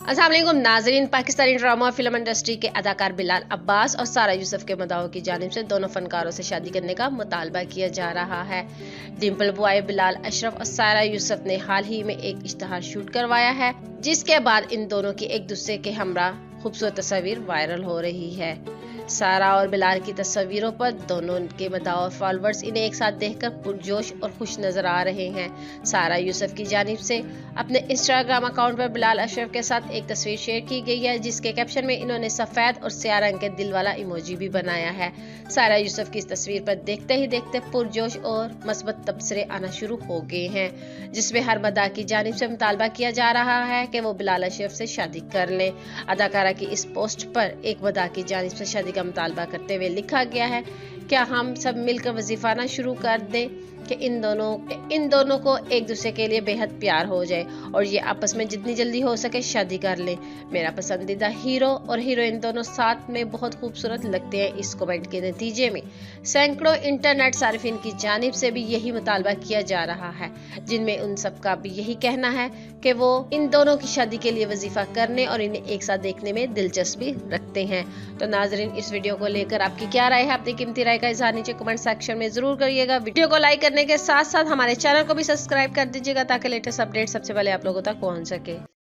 अस्सलाम वालेकुम नाज़रीन। पाकिस्तानी ड्रामा और फिल्म इंडस्ट्री के अदाकार बिलाल अब्बास और सारा यूसुफ के मदाओं की जानिब से दोनों फनकारों से शादी करने का मुतालबा किया जा रहा है। डिम्पल बॉय बिलाल अशरफ और सारा यूसुफ ने हाल ही में एक इश्तहार शूट करवाया है, जिसके बाद इन दोनों की एक दूसरे के हमरा खूबसूरत तस्वीर वायरल हो रही है। सारा और बिलाल की तस्वीरों पर दोनों के मदाओं और फॉलोअर्स इन्हें एक साथ देखकर पुरजोश और खुश नजर आ रहे हैं। सारा यूसुफ की जानिब से अपने इंस्टाग्राम अकाउंट पर बिलाल अशरफ के साथ एक तस्वीर शेयर की गई है, जिसके कैप्शन में इन्होंने सफेद और स्याह रंग के दिल वाला इमोजी भी बनाया है। सारा यूसुफ की इस तस्वीर पर देखते ही देखते पुरजोश और मस्बत तबसरे आना शुरू हो गए हैं, जिसमें हर मदा की जानिब से मुतालबा किया जा रहा है कि वो बिलाल अशरफ से शादी कर लें। अदाकारा की इस पोस्ट पर एक मदा की जानिब से शादी का मुतालबा करते हुए लिखा गया है, क्या हम सब मिलकर वजीफाना शुरू कर दें कि इन दोनों को एक दूसरे के लिए बेहद प्यार हो जाए और ये आपस में जितनी जल्दी हो सके शादी कर लें। मेरा पसंदीदा हीरो और हीरोइन दोनों साथ में बहुत खूबसूरत लगते हैं। इस कमेंट के नतीजे में सैकड़ों इंटरनेट सार्फिन की जानिब से भी यही मुतालबा किया जा रहा है, जिनमें उन सब का भी यही कहना है कि वो इन दोनों की शादी के लिए वजीफा करने और इन्हें एक साथ देखने में दिलचस्पी रखते हैं। तो नाजरीन, इस वीडियो को लेकर आपकी क्या राय है? अपनी कीमती राय का इजहार नीचे कमेंट सेक्शन में जरूर करिएगा। वीडियो को लाइक करने के साथ साथ हमारे चैनल को भी सब्सक्राइब कर दीजिएगा, ताकि लेटेस्ट अपडेट सबसे पहले आप लोगों तक पहुंच सके।